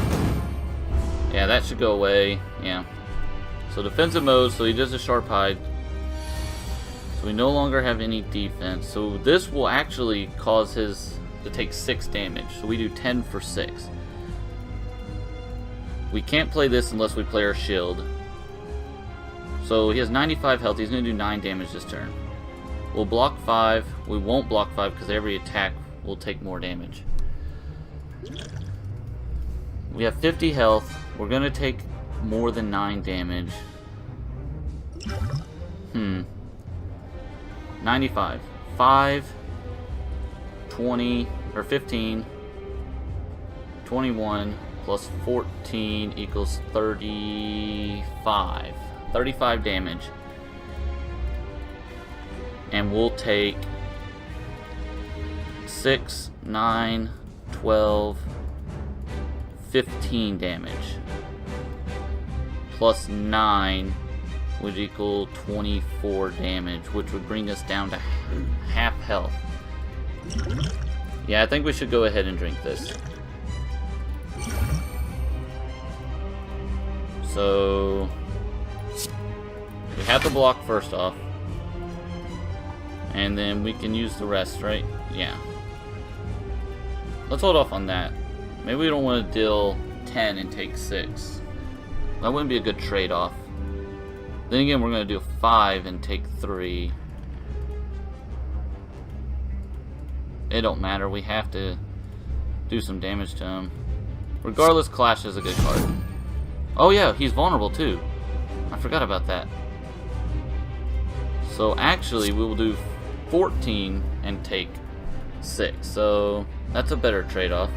Yeah, that should go away. Yeah. So defensive mode, so he does a sharp hide. So we no longer have any defense. So this will actually cause his to take 6 damage. So we do 10 for 6. We can't play this unless we play our shield. So he has 95 health. He's going to do 9 damage this turn. We'll block 5. We won't block 5 because every attack will take more damage. We have 50 health. We're gonna take more than 9 damage. 95. 5, 20, or 15, 21 plus 14 equals 35. 35 damage. And we'll take 6, 9, 12, 15 damage. Plus 9 would equal 24 damage, which would bring us down to half health. Yeah, I think we should go ahead and drink this. So we have to block first off, and then we can use the rest, right? Yeah. Let's hold off on that. Maybe we don't want to deal 10 and take 6. That wouldn't be a good trade-off. Then again, we're going to do 5 and take 3. It don't matter. We have to do some damage to him. Regardless, Clash is a good card. Oh yeah, he's vulnerable too. I forgot about that. So actually, we will do 14 and take 6. So that's a better trade-off.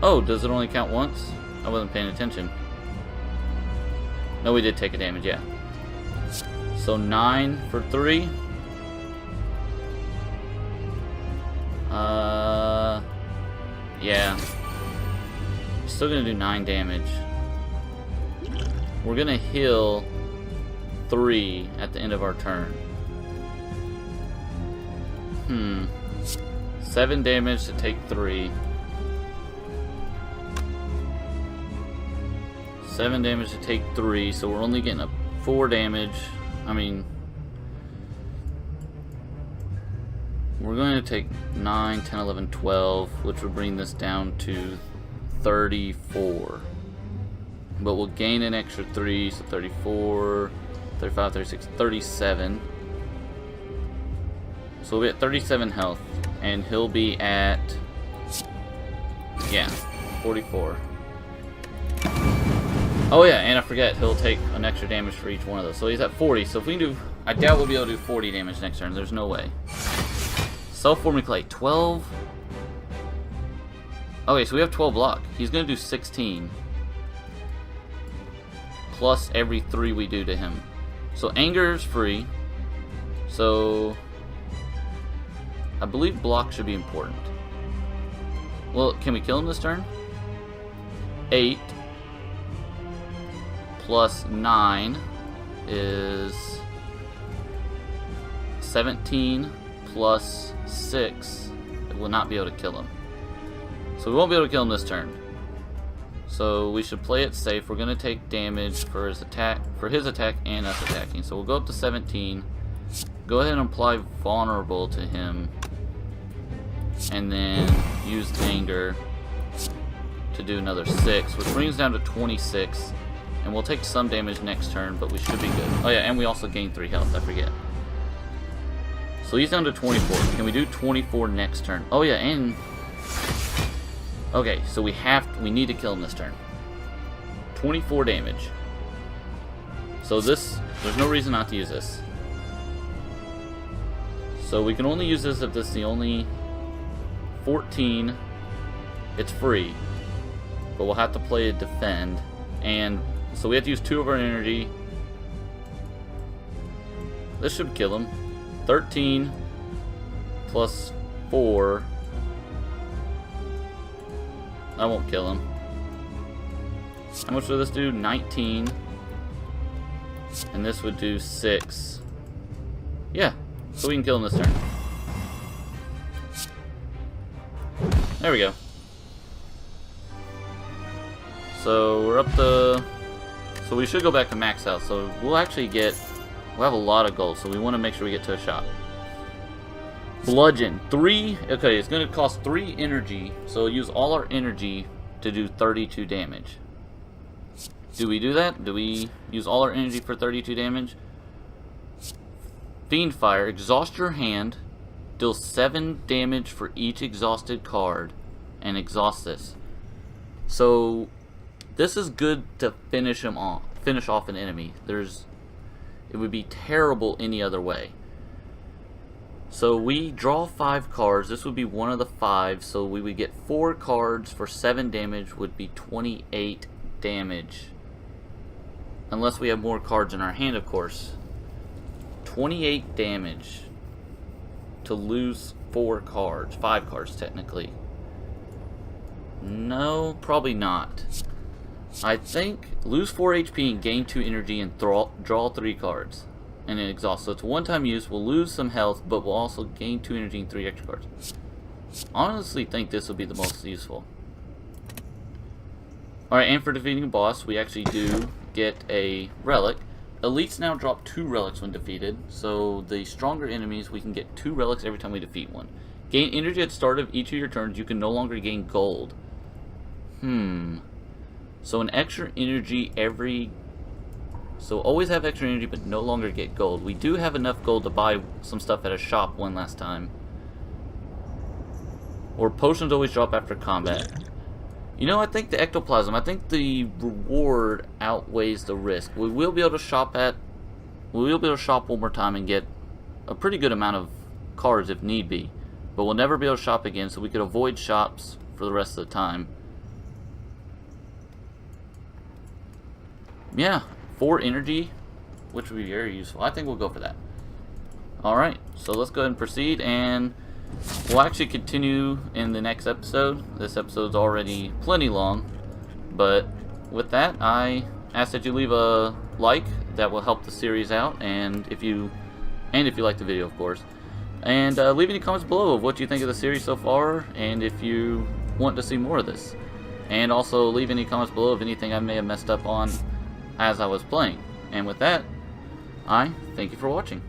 Oh, does it only count once? I wasn't paying attention. No, we did take a damage, yeah. So 9 for 3. Yeah. Still gonna do 9 damage. We're gonna heal 3 at the end of our turn. 7 damage to take 3. 7 damage to take 3, so we're only getting a 4 damage. I mean, we're going to take 9, 10, 11, 12, which would bring this down to 34. But we'll gain an extra 3, so 34, 35, 36, 37. So we'll be at 37 health, and he'll be at, yeah, 44. Oh yeah, and I forget, he'll take an extra damage for each one of those. So he's at 40, so if we can do, I doubt we'll be able to do 40 damage next turn, there's no way. Self-forming clay, 12. Okay, so we have 12 block. He's gonna do 16. Plus every 3 we do to him. So anger is free. So I believe block should be important. Well, can we kill him this turn? 8 plus 9 is 17 plus 6. It will not be able to kill him. So we won't be able to kill him this turn. So we should play it safe. We're going to take damage for his attack and us attacking. So we'll go up to 17. Go ahead and apply vulnerable to him. And then use anger to do another 6, which brings down to 26. And we'll take some damage next turn, but we should be good. Oh yeah, and we also gain 3 health, I forget. So he's down to 24. Can we do 24 next turn? Oh yeah, and okay, so we need to kill him this turn. 24 damage. So this, there's no reason not to use this. So we can only use this if this is the only 14. It's free, but we'll have to play a defend, and so we have to use 2 of our energy. This should kill him. 13 plus 4. That won't kill him. How much would this do? 19. And this would do 6. Yeah, so we can kill him this turn. There we go. So we're up to... So we should go back to max health. So we'll actually get... We'll have a lot of gold, so we want to make sure we get to a shop. Bludgeon. 3... Okay, it's going to cost 3 energy. So we'll use all our energy to do 32 damage. Do we do that? Do we use all our energy for 32 damage? Fiend Fire. Exhaust your hand. Deal 7 damage for each exhausted card, and exhaust this. So this is good to finish off an enemy. It would be terrible any other way. So we draw 5 cards. This would be one of the 5. So we would get 4 cards for 7 damage, would be 28 damage. Unless we have more cards in our hand, of course. 28 damage to lose 4 cards. 5 cards, technically. No, probably not. I think lose 4 HP and gain 2 energy and draw 3 cards. And then exhaust. So it's a one-time use. We'll lose some health, but we'll also gain 2 energy and 3 extra cards. Honestly think this will be the most useful. Alright, and for defeating a boss, we actually do get a relic. Elites now drop 2 relics when defeated. So the stronger enemies, we can get 2 relics every time we defeat one. Gain energy at the start of each of your turns. You can no longer gain gold. So an extra energy every... So always have extra energy, but no longer get gold. We do have enough gold to buy some stuff at a shop one last time. Or potions always drop after combat. You know, I think the ectoplasm, I think the reward outweighs the risk. We will be able to shop one more time and get a pretty good amount of cards if need be. But we'll never be able to shop again, so we could avoid shops for the rest of the time. Yeah, 4 energy, which would be very useful. I think we'll go for that. Alright, so let's go ahead and proceed, and we'll actually continue in the next episode. This episode's already plenty long, but with that, I ask that you leave a like. That will help the series out, and if you like the video, of course. And leave any comments below of what you think of the series so far, and if you want to see more of this. And also leave any comments below of anything I may have messed up on as I was playing. And with that, I thank you for watching.